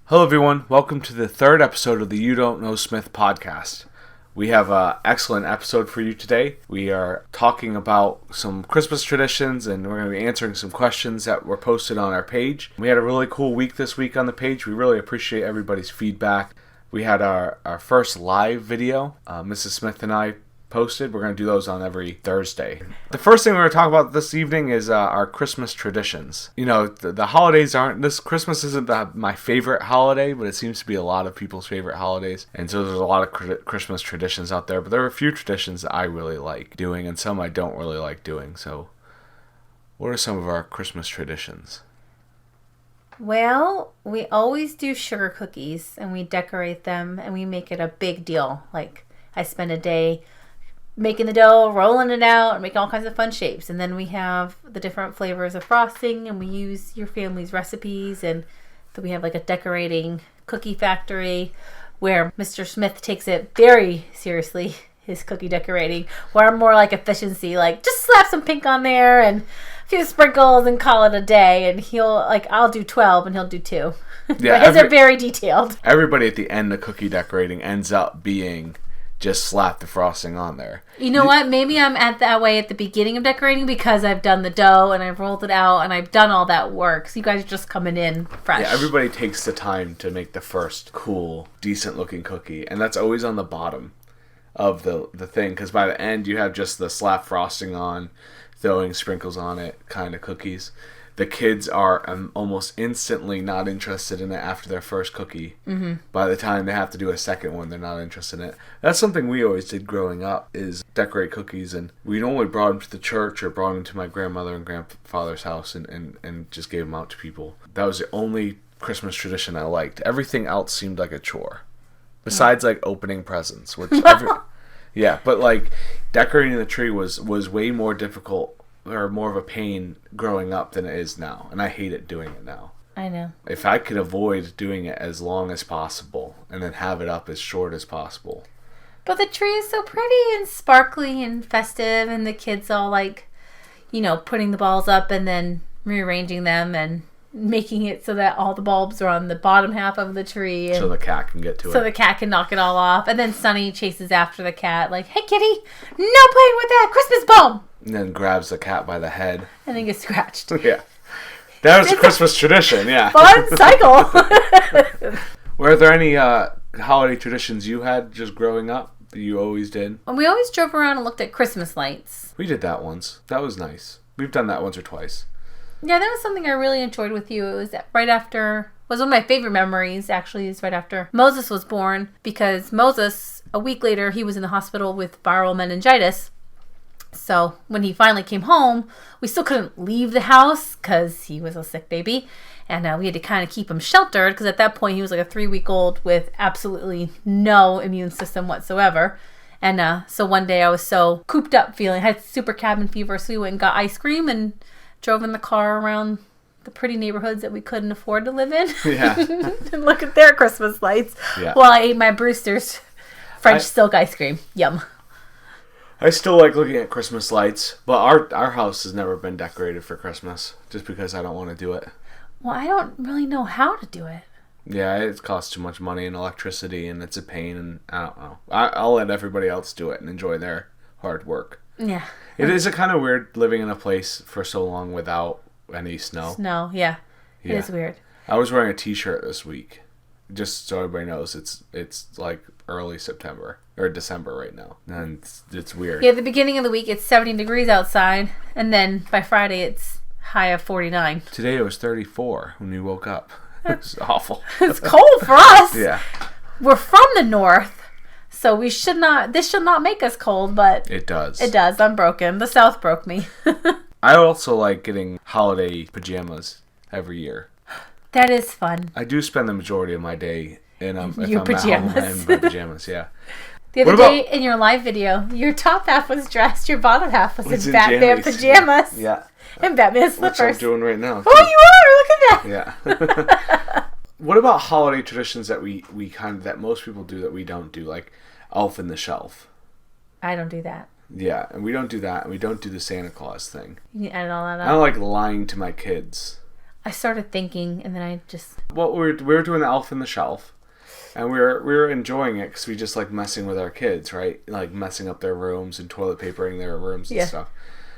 Hello everyone, welcome to the third episode of the You Don't Know Smith podcast. We have an excellent episode for you today. We are talking about some Christmas traditions and we're going to be answering some questions that were posted on our page. We had a really cool week this week on the page. We really appreciate everybody's feedback. We had our first live video, Mrs. Smith and I posted. We're going to do those on every Thursday. The first thing we're going to talk about this evening is our Christmas traditions. You know, the holidays Christmas isn't my favorite holiday, but it seems to be a lot of people's favorite holidays. And so there's a lot of Christmas traditions out there, but there are a few traditions that I really like doing and some I don't really like doing. So what are some of our Christmas traditions? Well, we always do sugar cookies and we decorate them and we make it a big deal. Like I spend a day making the dough, rolling it out, and making all kinds of fun shapes. And then we have the different flavors of frosting, and we use your family's recipes. And then we have like a decorating cookie factory where Mr. Smith takes it very seriously, his cookie decorating, where I'm more like efficiency, like just slap some pink on there and a few sprinkles and call it a day. And I'll do 12 and he'll do 2. Yeah, his are very detailed. Everybody at the end of cookie decorating ends up being just slap the frosting on there. You know what? Maybe I'm at that way at the beginning of decorating because I've done the dough and I've rolled it out and I've done all that work. So you guys are just coming in fresh. Yeah, everybody takes the time to make the first cool, decent looking cookie. And that's always on the bottom of the thing. Because by the end, you have just the slap frosting on, throwing sprinkles on it kind of cookies. The kids are almost instantly not interested in it after their first cookie. Mm-hmm. By the time they have to do a second one, they're not interested in it. That's something we always did growing up, is decorate cookies. And we normally brought them to the church or brought them to my grandmother and grandfather's house and just gave them out to people. That was the only Christmas tradition I liked. Everything else seemed like a chore. Besides, like, opening presents. Yeah, but, like, decorating the tree was way more difficult or more of a pain growing up than it is now. And I hate it doing it now. I know. If I could avoid doing it as long as possible and then have it up as short as possible. But the tree is so pretty and sparkly and festive and the kids all like, putting the balls up and then rearranging them and making it so that all the bulbs are on the bottom half of the tree. And so the cat can get to it. So the cat can knock it all off. And then Sonny chases after the cat like, hey kitty, no playing with that Christmas bulb. And then grabs the cat by the head. And then gets scratched. Yeah. That was a Christmas tradition, yeah. Fun cycle. Were there any holiday traditions you had just growing up that you always did? We always drove around and looked at Christmas lights. We did that once. That was nice. We've done that once or twice. Yeah, that was something I really enjoyed with you. It was right after, was one of my favorite memories, actually, is right after Moses was born. Because Moses, a week later, he was in the hospital with viral meningitis. So when he finally came home, we still couldn't leave the house because he was a sick baby. And we had to kind of keep him sheltered because at that point he was like a 3-week-old with absolutely no immune system whatsoever. And so one day I was so cooped up feeling, I had super cabin fever. So we went and got ice cream and drove in the car around the pretty neighborhoods that we couldn't afford to live in. Yeah. And look at their Christmas lights while I ate my Brewster's French silk ice cream. Yum. I still like looking at Christmas lights, but our house has never been decorated for Christmas, just because I don't want to do it. Well, I don't really know how to do it. Yeah, it costs too much money and electricity, and it's a pain, and I don't know. I'll let everybody else do it and enjoy their hard work. Yeah. It is kind of weird living in a place for so long without any snow. Snow, yeah. It is weird. I was wearing a t-shirt this week, just so everybody knows it's like early September. Or December right now. And it's weird. Yeah, at the beginning of the week, it's 70 degrees outside. And then by Friday, it's high of 49. Today it was 34 when we woke up. It was awful. It's cold for us. Yeah. We're from the north. So this should not make us cold, but... It does. It does. I'm broken. The South broke me. I also like getting holiday pajamas every year. That is fun. I do spend the majority of my day in your pajamas. At home in my pajamas, yeah. The other day in your live video, your top half was dressed, your bottom half was in Batman pajamas. Yeah. And Batman slippers. Which I'm doing right now. Oh, you are! Look at that. Yeah. What about holiday traditions that we that most people do that we don't do, like Elf in the Shelf? I don't do that. Yeah, and we don't do that, and we don't do the Santa Claus thing. You edit all that out? I don't like lying to my kids. I started thinking, and then I just... Well, we were doing Elf in the Shelf, and we were enjoying it because we just like messing with our kids, right? Like messing up their rooms and toilet papering their rooms and stuff.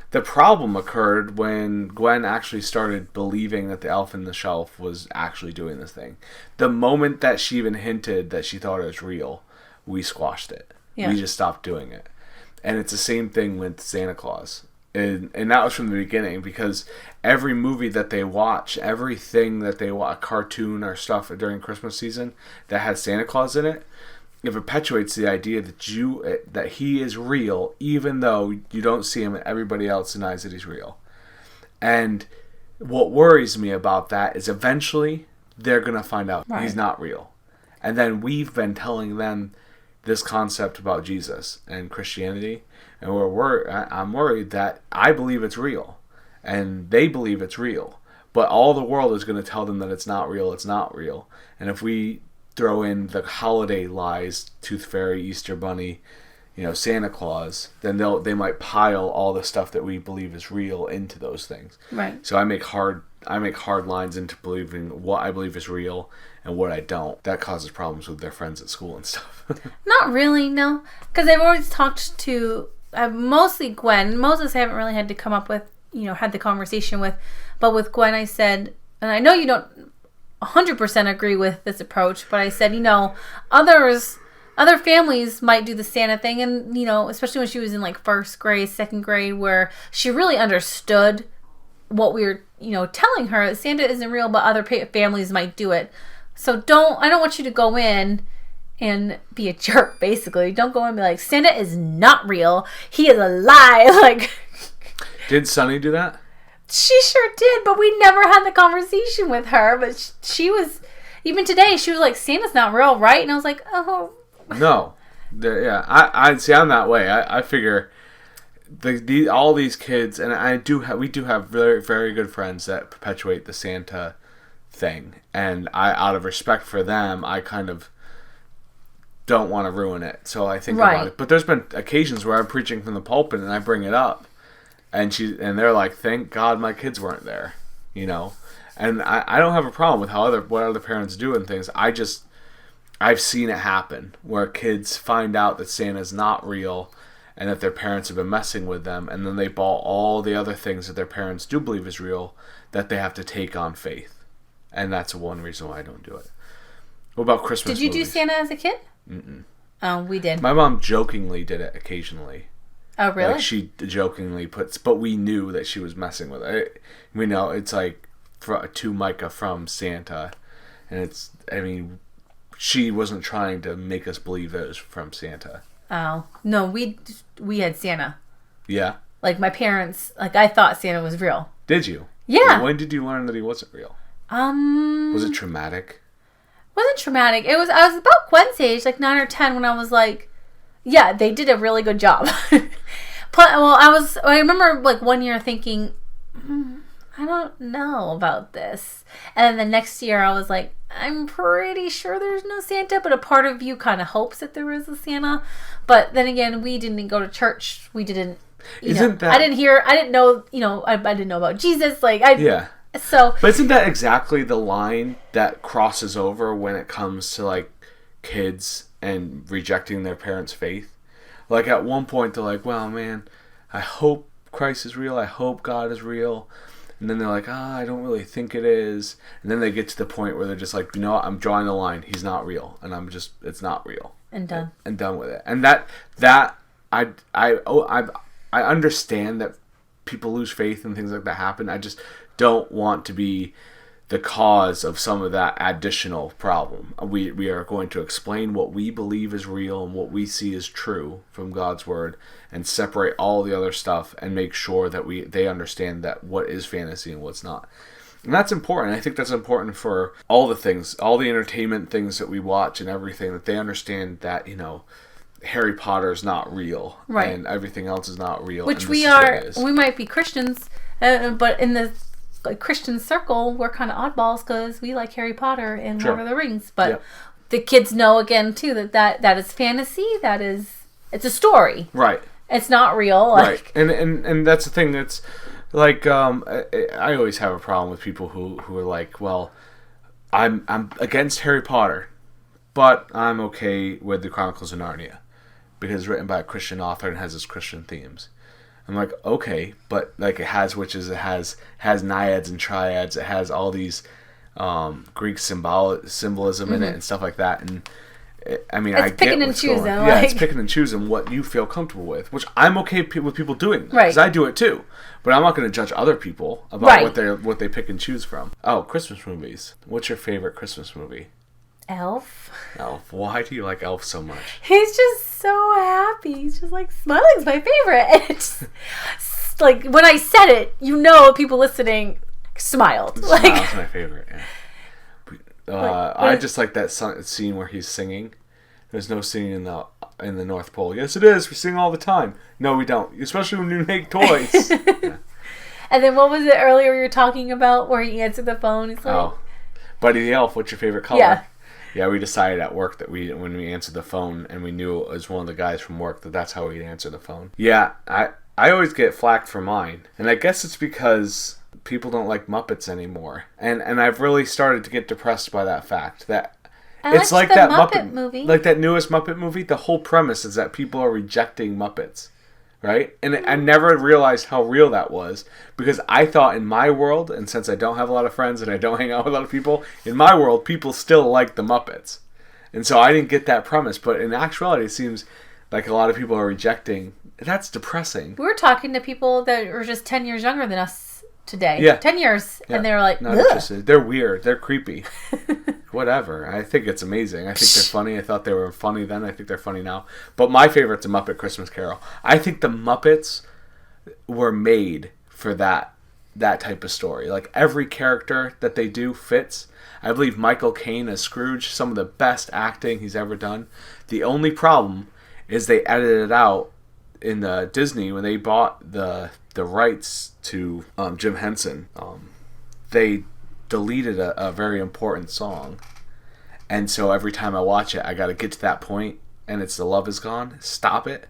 The problem occurred when Gwen actually started believing that the Elf in the Shelf was actually doing this thing. The moment that she even hinted that she thought it was real, we squashed it. Yeah. We just stopped doing it. And it's the same thing with Santa Claus. And that was from the beginning, because every movie that they watch, everything that they watch, a cartoon or stuff during Christmas season that has Santa Claus in it, it perpetuates the idea that he is real, even though you don't see him and everybody else denies that he's real. And what worries me about that is eventually they're going to find out he's not real. And then we've been telling them this concept about Jesus and Christianity, and I'm worried that I believe it's real, and they believe it's real, but all the world is going to tell them that it's not real, and if we throw in the holiday lies, Tooth Fairy, Easter Bunny, Santa Claus, then they might pile all the stuff that we believe is real into those things. Right. So I make hard lines into believing what I believe is real and what I don't. That causes problems with their friends at school and stuff. Not really, no. Because I've always talked to mostly Gwen. Moses I haven't really had to come up with, had the conversation with. But with Gwen I said, and I know you don't 100% agree with this approach, but I said, other families might do the Santa thing, and especially when she was in like first grade, second grade, where she really understood what we were telling her. Santa isn't real, but other families might do it. So I don't want you to go in and be a jerk, basically. Don't go in and be like, Santa is not real, he is a lie. Like, did Sunny do that? She sure did, but we never had the conversation with her. But she was, even today, she was like, Santa's not real, right? And I was like, oh. No. Yeah, I see, I'm that way. I figure all these kids, and we do have very, very good friends that perpetuate the Santa thing. And out of respect for them, I kind of don't want to ruin it. So I think about it. But there's been occasions where I'm preaching from the pulpit and I bring it up. And they're like, thank God my kids weren't there, And I don't have a problem with what other parents do and things. I've seen it happen where kids find out that Santa's not real and that their parents have been messing with them, and then they bought all the other things that their parents do believe is real that they have to take on faith. And that's one reason why I don't do it. What about Christmas Did you movies? do Santa as a kid? Mm-mm. Oh, we did. My mom jokingly did it occasionally. Oh, really? Like she jokingly but we knew that she was messing with it. We know it's like to Micah from Santa, and she wasn't trying to make us believe it was from Santa. Oh no, we had Santa. Yeah. Like my parents, I thought Santa was real. Did you? Yeah. When did you learn that he wasn't real? Was it traumatic? Wasn't traumatic. I was about Gwen's age, like 9 or 10, when I was like, yeah, they did a really good job. I remember like one year thinking, I don't know about this. And then the next year I was like, I'm pretty sure there's no Santa, but a part of you kind of hopes that there is a Santa. But then again, we didn't go to church. We didn't, I didn't know, I didn't know about Jesus. Yeah. So. But isn't that exactly the line that crosses over when it comes to like kids and rejecting their parents' faith? Like at one point they're like, well, man, I hope Christ is real. I hope God is real. And then they're like, I don't really think it is. And then they get to the point where they're just like, what? I'm drawing the line. He's not real. And it's not real. And done. And done with it. And I understand that people lose faith and things like that happen. I just don't want to be the cause of some of that additional problem. We are going to explain what we believe is real and what we see is true from God's word, and separate all the other stuff and make sure that they understand that what is fantasy and what's not. And that's important. I think that's important for all the things, all the entertainment things that we watch and everything, that they understand that, Harry Potter's not real, right, and everything else is not real. Which we are. We might be Christians, but in the Christian circle, we're kind of oddballs because we like Harry Potter and Lord of the Rings. But the kids know again too that is fantasy. It's a story, right? It's not real, right? And that's the thing. Like, I always have a problem with people who are like, well, I'm against Harry Potter, but I'm okay with the Chronicles of Narnia because it's written by a Christian author and has its Christian themes. I'm like, okay, but like it has witches, it has naiads and triads, it has all these Greek symbolism in it and stuff like that, and I mean, I get what's going on. Yeah, it's picking and choosing what you feel comfortable with, which I'm okay with people doing, because I do it too. But I'm not going to judge other people about what they pick and choose from. Oh, Christmas movies. What's your favorite Christmas movie? Elf. Elf. Why do you like Elf so much? He's just so happy. He's just like, smiling's my favorite. And it's like, when I said it, people listening smiled. Smile's my favorite, yeah. I just like that scene where he's singing. There's no singing in the North Pole. Yes, it is. We sing all the time. No, we don't. Especially when we make toys. Yeah. And then what was it earlier you were talking about where he answered the phone? He's like, Buddy the Elf, what's your favorite color? Yeah. Yeah, we decided at work that when we answered the phone and we knew it was one of the guys from work, that's how we'd answer the phone. Yeah, I always get flack for mine. And I guess it's because people don't like Muppets anymore. And I've really started to get depressed by that fact. That it's like that Muppet movie. Like that newest Muppet movie, the whole premise is that people are rejecting Muppets. Right? And I never realized how real that was, because I thought in my world, and since I don't have a lot of friends and I don't hang out with a lot of people, in my world, people still like the Muppets. And so I didn't get that premise, but in actuality, it seems like a lot of people are rejecting. That's depressing. We were talking to people that are just 10 years younger than us today. Yeah. 10 years. Yeah. And they were like, not interested. They're weird. They're creepy. Whatever. I think it's amazing. I think they're funny. I thought they were funny then. I think they're funny now. But my favorite's A Muppet Christmas Carol. I think the Muppets were made for that type of story. Like, every character that they do fits. I believe Michael Caine as Scrooge, some of the best acting he's ever done. The only problem is they edited it out in Disney when they bought the rights to Jim Henson. They deleted a very important song, and so every time I watch it, I got to get to that point, and it's The Love Is Gone. Stop it,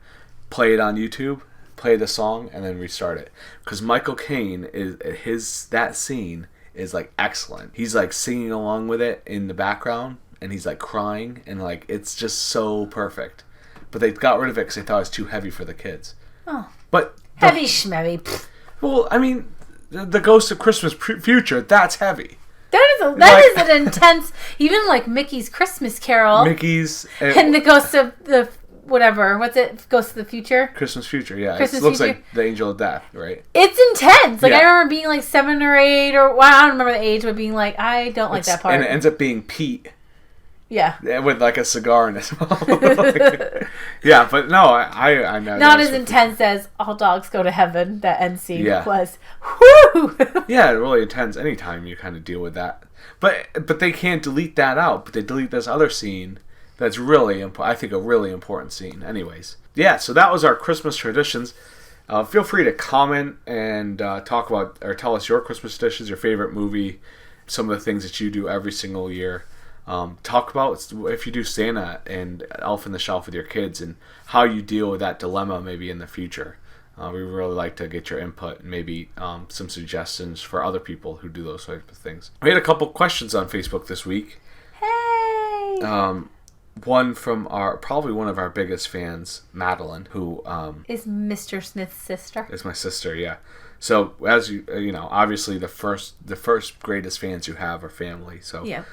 play it on YouTube, play the song, and then restart it. Because Michael Caine that scene is like excellent. He's like singing along with it in the background, and he's like crying, and like it's just so perfect. But they got rid of it because they thought it was too heavy for the kids. Oh, but heavy schmevy. Well, I mean, the Ghost of Christmas Future, that's heavy. That is an intense. Even like Mickey's Christmas Carol. And the Ghost of the whatever. What's it? Ghost of the Future. Christmas Future. Yeah, it looks like the Angel of Death, right? It's intense. Like I remember being like 7 or 8, or I don't remember the age, but being like, I don't like that part. And it ends up being Pete. Yeah. With like a cigar in his mouth. Yeah, but no, I know. Not as intense as All Dogs Go to Heaven, that end scene was. Whoo! Yeah, really intense anytime you kind of deal with that. But they can't delete that out, but they delete this other scene that's really, I think, a really important scene. Anyways. Yeah, so that was our Christmas traditions. Feel free to comment and talk about, or tell us your Christmas traditions, your favorite movie, some of the things that you do every single year. Talk about if you do Santa and Elf on the Shelf with your kids and how you deal with that dilemma maybe in the future. We really like to get your input and maybe some suggestions for other people who do those types of things. We had a couple questions on Facebook this week. Hey! One from probably one of our biggest fans, Madeline, who is Mr. Smith's sister. Is my sister, yeah. So as you know, obviously the first greatest fans you have are family. So yeah.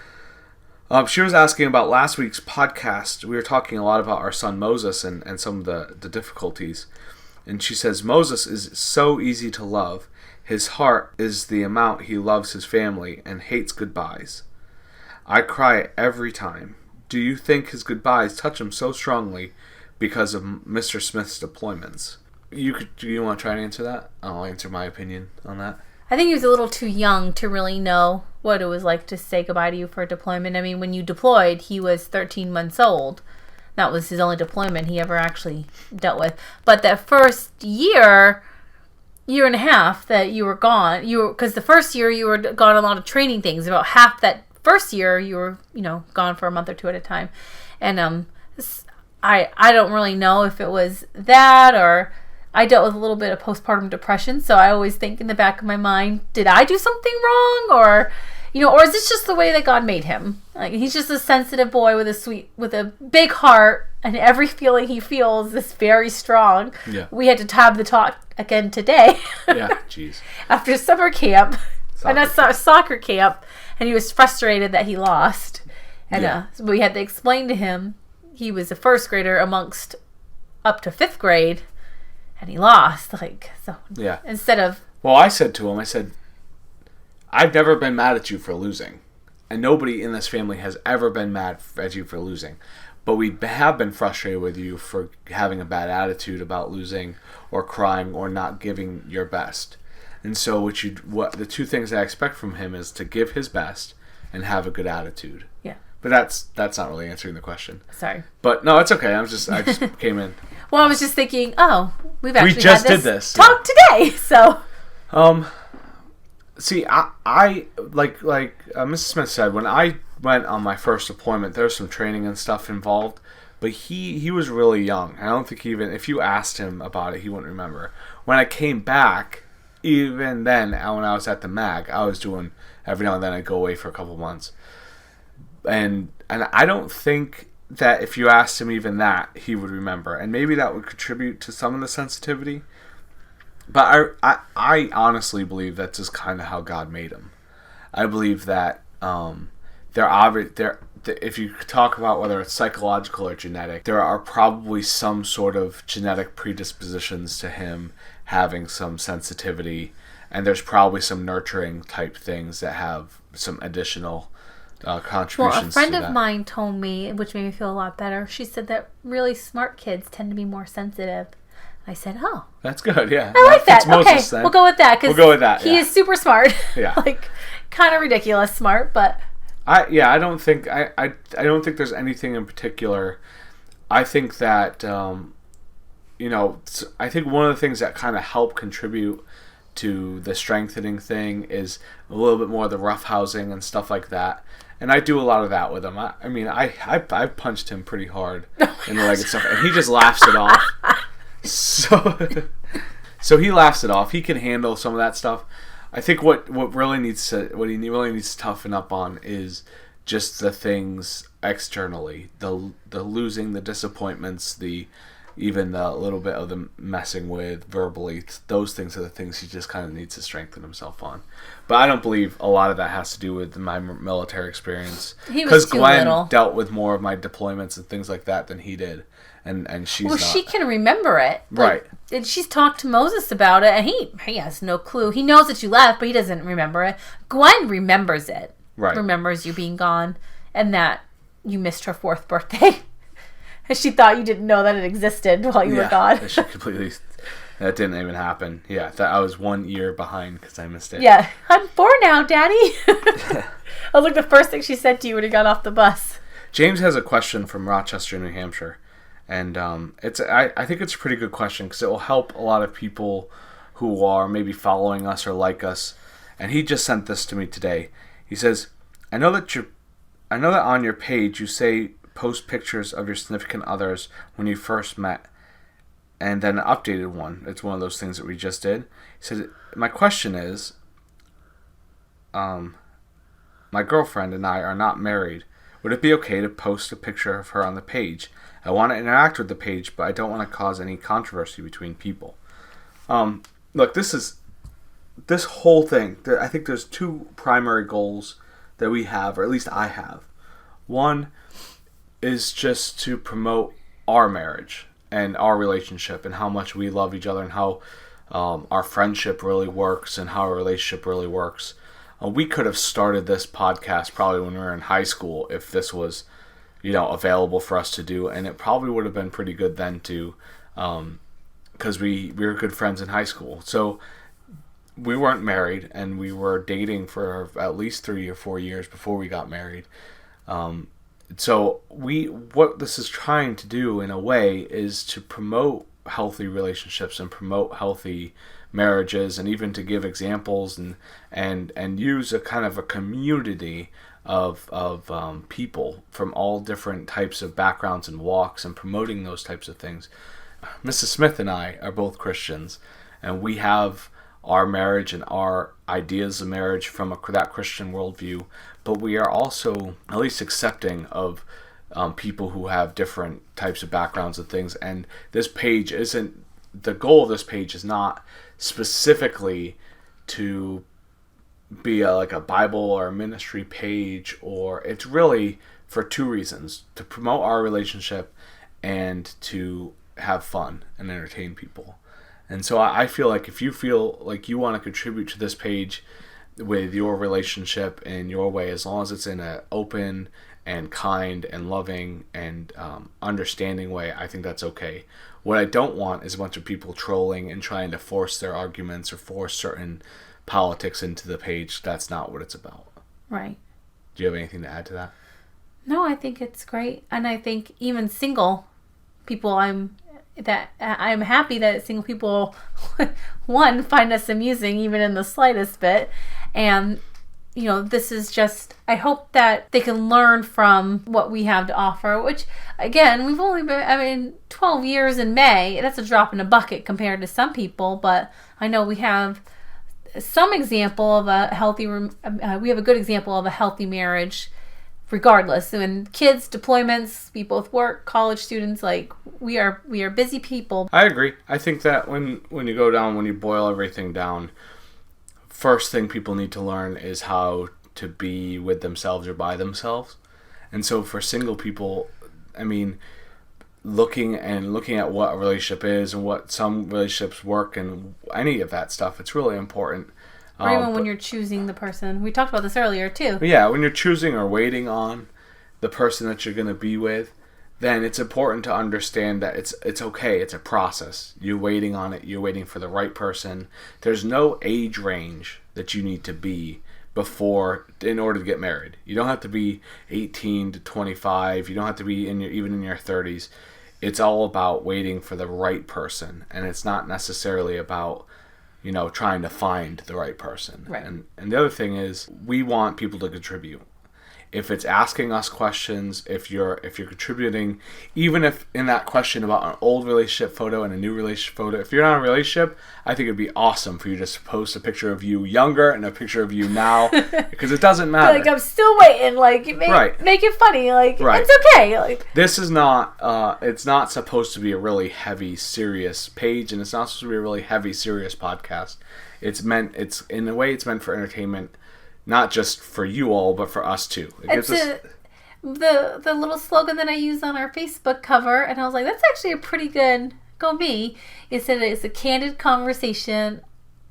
She was asking about last week's podcast. We were talking a lot about our son Moses and some of the difficulties. And she says, Moses is so easy to love. His heart is the amount he loves his family and hates goodbyes. I cry every time. Do you think his goodbyes touch him so strongly because of Mr. Smith's deployments? Do you want to try and answer that? I'll answer my opinion on that. I think he was a little too young to really know what it was like to say goodbye to you for a deployment. I mean, when you deployed, he was 13 months old. That was his only deployment he ever actually dealt with. But that first year and a half that you were gone, because the first year you were gone a lot of training things. About half that first year you were, gone for a month or two at a time. And I don't really know if it was that or I dealt with a little bit of postpartum depression, so I always think in the back of my mind, did I do something wrong? Or, or is this just the way that God made him? Like, he's just a sensitive boy with a big heart, and every feeling he feels is very strong. Yeah. We had to have the talk again today. Yeah, jeez. After summer camp, soccer camp, and he was frustrated that he lost. And so we had to explain to him he was a first grader amongst up to fifth grade, and he lost. Instead of... Well, I said to him, I've never been mad at you for losing. And nobody in this family has ever been mad at you for losing. But we have been frustrated with you for having a bad attitude about losing or crying or not giving your best. And so the two things I expect from him is to give his best and have a good attitude. Yeah. But that's not really answering the question. Sorry. But no, it's okay. I just came in. Well, I was just thinking, we just did this talk today. So see, I like Mrs. Smith said, when I went on my first deployment, there was some training and stuff involved, but he was really young. I don't think even if you asked him about it, he wouldn't remember. When I came back, even then, when I was at the MAG, I was doing every now and then I'd go away for a couple months. And I don't think that if you asked him even that, he would remember. And maybe that would contribute to some of the sensitivity. But I honestly believe that's just kind of how God made him. I believe that if you talk about whether it's psychological or genetic, there are probably some sort of genetic predispositions to him having some sensitivity. And there's probably some nurturing type things that have some additional contributions. Well, a friend of mine told me, which made me feel a lot better. She said that really smart kids tend to be more sensitive. I said, "Oh, that's good. Yeah, I like that. Moses, okay, then. We'll go with that because he is super smart. Yeah, like kind of ridiculous smart, but I don't think I don't think there's anything in particular. I think that I think one of the things that kind of help contribute to the strengthening thing is a little bit more of the roughhousing and stuff like that. And I do a lot of that with him. I punched him pretty hard in the leg and stuff, and he just laughs it off. So he laughs it off. He can handle some of that stuff. I think what he really needs to toughen up on is just the things externally, the losing, the disappointments, even the little bit of the messing with verbally. Those things are the things he just kind of needs to strengthen himself on. But I don't believe a lot of that has to do with my military experience. Because Gwen dealt with more of my deployments and things like that than he did. And she's not. She can remember it. Right. And she's talked to Moses about it, and he has no clue. He knows that you left, but he doesn't remember it. Gwen remembers it. Right. Remembers you being gone and that you missed her 4th birthday. And she thought you didn't know that it existed while you were gone. That didn't even happen. Yeah, I was 1 year behind because I missed it. Yeah. I'm 4 now, Daddy. That was like the first thing she said to you when he got off the bus. James has a question from Rochester, New Hampshire. And I think it's a pretty good question because it will help a lot of people who are maybe following us or like us. And he just sent this to me today. He says, I know that on your page you say post pictures of your significant others when you first met, and then an updated one. It's one of those things that we just did. He said, my question is, my girlfriend and I are not married. Would it be okay to post a picture of her on the page? I want to interact with the page, but I don't want to cause any controversy between people. Look, this whole thing, I think there's 2 primary goals that we have, or at least I have. One is just to promote our marriage and our relationship and how much we love each other and how our friendship really works and how our relationship really works. We could have started this podcast probably when we were in high school if this was, available for us to do, and it probably would have been pretty good then too, because we were good friends in high school. So we weren't married, and we were dating for at least 3 or 4 years before we got married. So what this is trying to do in a way is to promote healthy relationships and promote healthy marriages, and even to give examples and use a kind of a community of people from all different types of backgrounds and walks, and promoting those types of things. Mrs. Smith and I are both Christians, and we have our marriage and our ideas of marriage from that Christian worldview, but we are also at least accepting of people who have different types of backgrounds and things. And this page isn't, the goal of this page is not specifically to be like a Bible or a ministry page, or it's really for two reasons: to promote our relationship and to have fun and entertain people. And so I feel like if you feel like you want to contribute to this page with your relationship in your way, as long as it's in an open and kind and loving and understanding way, I think that's okay. What I don't want is a bunch of people trolling and trying to force their arguments or force certain politics into the page. That's not what it's about. Right. Do you have anything to add to that? No, I think it's great. And I think even single people, I'm happy that single people, one, find us amusing even in the slightest bit. And, you know, this is just, I hope that they can learn from what we have to offer, which, again, we've only been, 12 years in May. That's a drop in a bucket compared to some people, but I know we have some example of a healthy, we have a good example of a healthy marriage regardless. And kids, deployments, we both work, college students, like we are busy people. I agree. I think that when you boil everything down, first thing people need to learn is how to be with themselves or by themselves. And so for single people, looking at what a relationship is and what some relationships work and any of that stuff, it's really important. Or even when you're choosing the person. We talked about this earlier too. Yeah, when you're choosing or waiting on the person that you're going to be with, then it's important to understand that it's okay. It's a process. You're waiting on it. You're waiting for the right person. There's no age range that you need to be in order to get married. You don't have to be 18 to 25. You don't have to be even in your 30s. It's all about waiting for the right person, and it's not necessarily about trying to find the right person. Right. And the other thing is, we want people to contribute. If it's asking us questions, if you're contributing, even if in that question about an old relationship photo and a new relationship photo, if you're not in a relationship, I think it'd be awesome for you to post a picture of you younger and a picture of you now, because it doesn't matter. Like, I'm still waiting. Like, make it funny. Like, right. It's okay. Like, this is not. It's not supposed to be a really heavy, serious page, and it's not supposed to be a really heavy, serious podcast. It's meant for entertainment. Not just for you all, but for us too. The little slogan that I used on our Facebook cover, and I was like, that's actually a pretty good, go me. It said it's a candid conversation,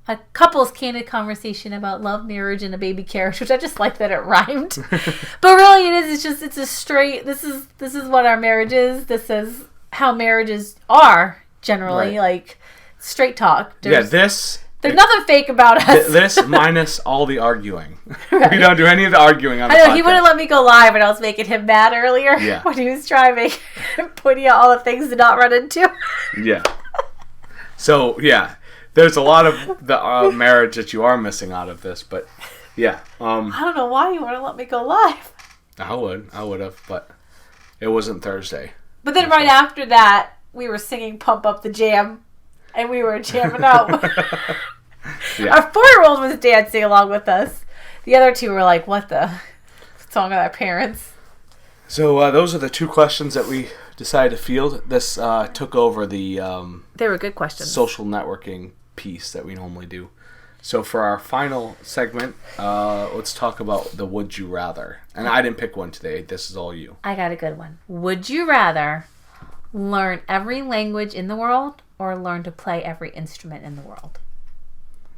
a couple's candid conversation about love, marriage, and a baby carriage, which I just like that it rhymed. But really it's a straight, this is what our marriage is. This is how marriages are generally, right. Like straight talk. There's nothing fake about us. This minus all the arguing. Right. We don't do any of the arguing on the podcast. He wouldn't let me go live, and I was making him mad earlier when he was driving and pointing out all the things to not run into. Yeah. So, yeah, there's a lot of the marriage that you are missing out of this, but, yeah. I don't know why you want to let me go live. I would have, but it wasn't Thursday. But then right after that, we were singing Pump Up the Jam, and we were jamming out. Yeah. Our 4-year-old was dancing along with us. The other two were like, what the song of our parents? So those are the two questions that we decided to field. This took over the they were good questions. Social networking piece that we normally do. So for our final segment, let's talk about the Would You Rather. And I didn't pick one today. This is all you. I got a good one. Would you rather learn every language in the world or learn to play every instrument in the world?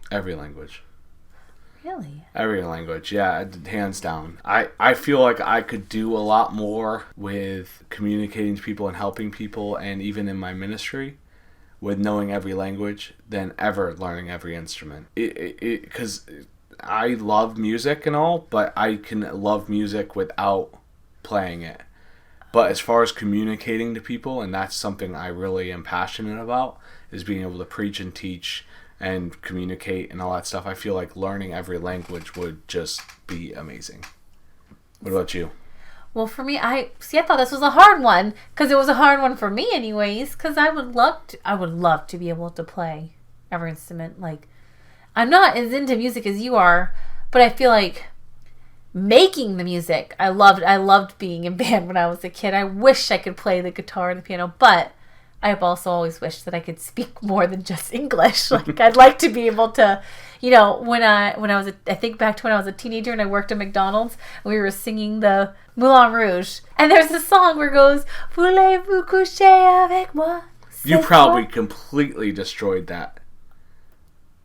Every language. Really? Every language, yeah, hands down. I feel like I could do a lot more with communicating to people and helping people, and even in my ministry, with knowing every language than ever learning every instrument. Because I love music and all, but I can love music without playing it. But as far as communicating to people, and that's something I really am passionate about, is being able to preach and teach and communicate and all that stuff. I feel like learning every language would just be amazing. What about you? Well, for me, I thought this was a hard one because it was a hard one for me, anyways. Because I would love to be able to play every instrument. Like, I'm not as into music as you are, but I feel like making the music, I loved being in band when I was a kid. I wish I could play the guitar and the piano, but I've also always wished that I could speak more than just English. Like, I'd like to be able to, when I think back to when I was a teenager and I worked at McDonald's and we were singing the Moulin Rouge, and there's a song where it goes, Voulez-vous coucher avec moi? You probably completely destroyed that.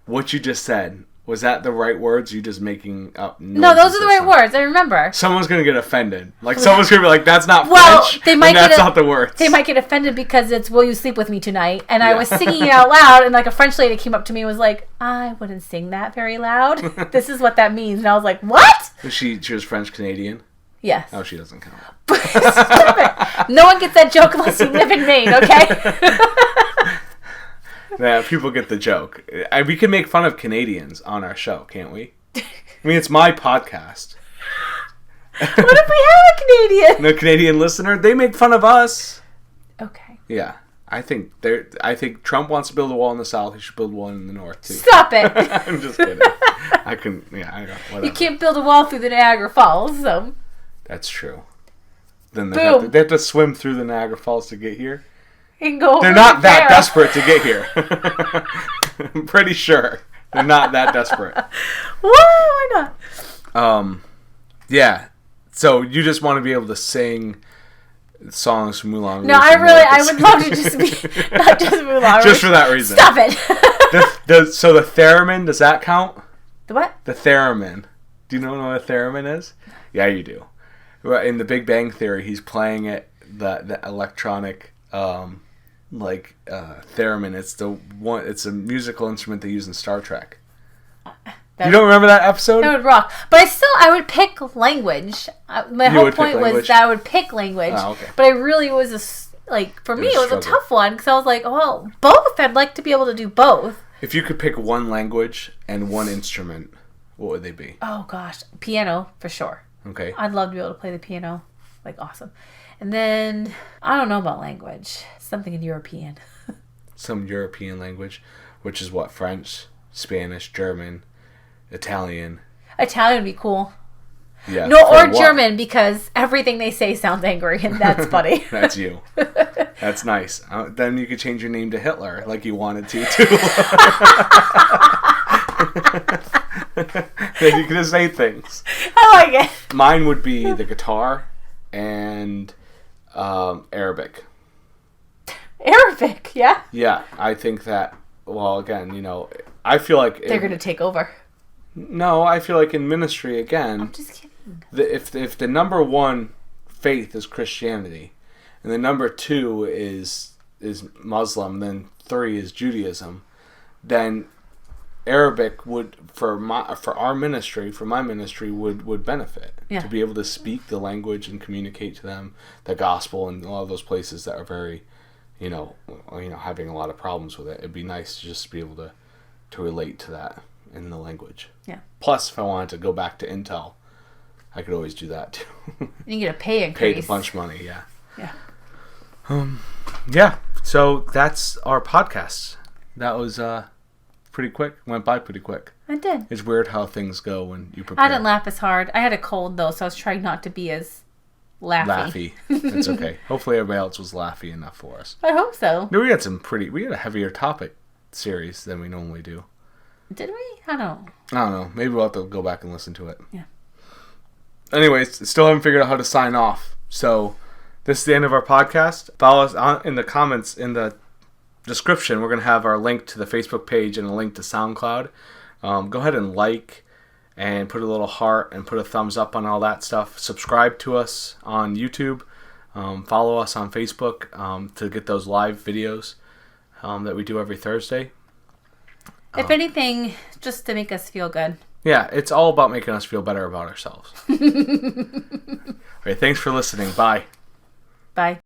What you just said. Was that the right words? You just making up noises? No, those are the right words. I remember. Someone's going to get offended. Like, someone's going to be like, that's not French, that's not the words. They might get offended because it's, will you sleep with me tonight? And I was singing it out loud, and, like, a French lady came up to me and was like, I wouldn't sing that very loud. This is what that means. And I was like, what? She was French-Canadian? Yes. Oh, she doesn't count. No one gets that joke unless you live in Maine, okay? Yeah, people get the joke. We can make fun of Canadians on our show, can't we? I mean, it's my podcast. What if we have a Canadian? No Canadian listener? They make fun of us. Okay. Yeah. I think Trump wants to build a wall in the South. He should build one in the North, too. Stop it. I'm just kidding. I don't whatever. You can't build a wall through the Niagara Falls, so. That's true. Then they have to swim through the Niagara Falls to get here. They're not that desperate to get here. I'm pretty sure they're not that desperate. Why not? Yeah. So you just want to be able to sing songs from Moulin Rouge. No, I would love to just be not just Moulin Rouge. Just for that reason. Stop it. So the theremin, does that count? The what? The theremin. Do you know what a theremin is? Yeah, you do. In the Big Bang Theory, he's playing it the electronic. Theremin. It's a musical instrument they use in Star Trek. You don't remember that episode? That would rock. But I would pick language. My whole point was that I would pick language. Oh, okay. But I really was for me, it was a tough one because I was like, well, both. I'd like to be able to do both. If you could pick one language and one instrument, what would they be? Oh gosh, piano for sure. Okay. I'd love to be able to play the piano, awesome. And then, I don't know about language. Something in European. Some European language, which is what? French, Spanish, German, Italian. Italian would be cool. Yeah. No, or what? German, because everything they say sounds angry, and that's funny. That's you. That's nice. Then you could change your name to Hitler, like you wanted to, too. Then you could just say things. I like it. Mine would be the guitar and... Arabic. Arabic, yeah? Yeah, I think that, well, again, I feel like... They're going to take over. No, I feel like in ministry, again... I'm just kidding. If the number one faith is Christianity, and the number two is Muslim, then 3 is Judaism, then Arabic would, for our ministry, for my ministry, would benefit. Yeah. To be able to speak the language and communicate to them the gospel in a lot of those places that are very, having a lot of problems with it. It'd be nice to just be able to relate to that in the language. Yeah. Plus, if I wanted to go back to Intel, I could always do that too. You get a pay increase. Paid a bunch of money, yeah. Yeah. Yeah. So that's our podcast. That was pretty quick. Went by pretty quick. I did. It's weird how things go when you prepare. I didn't laugh as hard. I had a cold though, so I was trying not to be as laughy. That's okay. Hopefully everybody else was laughy enough for us. I hope so. No, we had a heavier topic series than we normally do. Did we? I don't know. Maybe we'll have to go back and listen to it. Yeah. Anyways, still haven't figured out how to sign off. So this is the end of our podcast. Follow us in the comments in the description. We're going to have our link to the Facebook page and a link to SoundCloud. Go ahead and like and put a little heart and put a thumbs up on all that stuff. Subscribe to us on YouTube. Follow us on Facebook to get those live videos that we do every Thursday. If anything, just to make us feel good. Yeah, it's all about making us feel better about ourselves. All right, thanks for listening. Bye. Bye.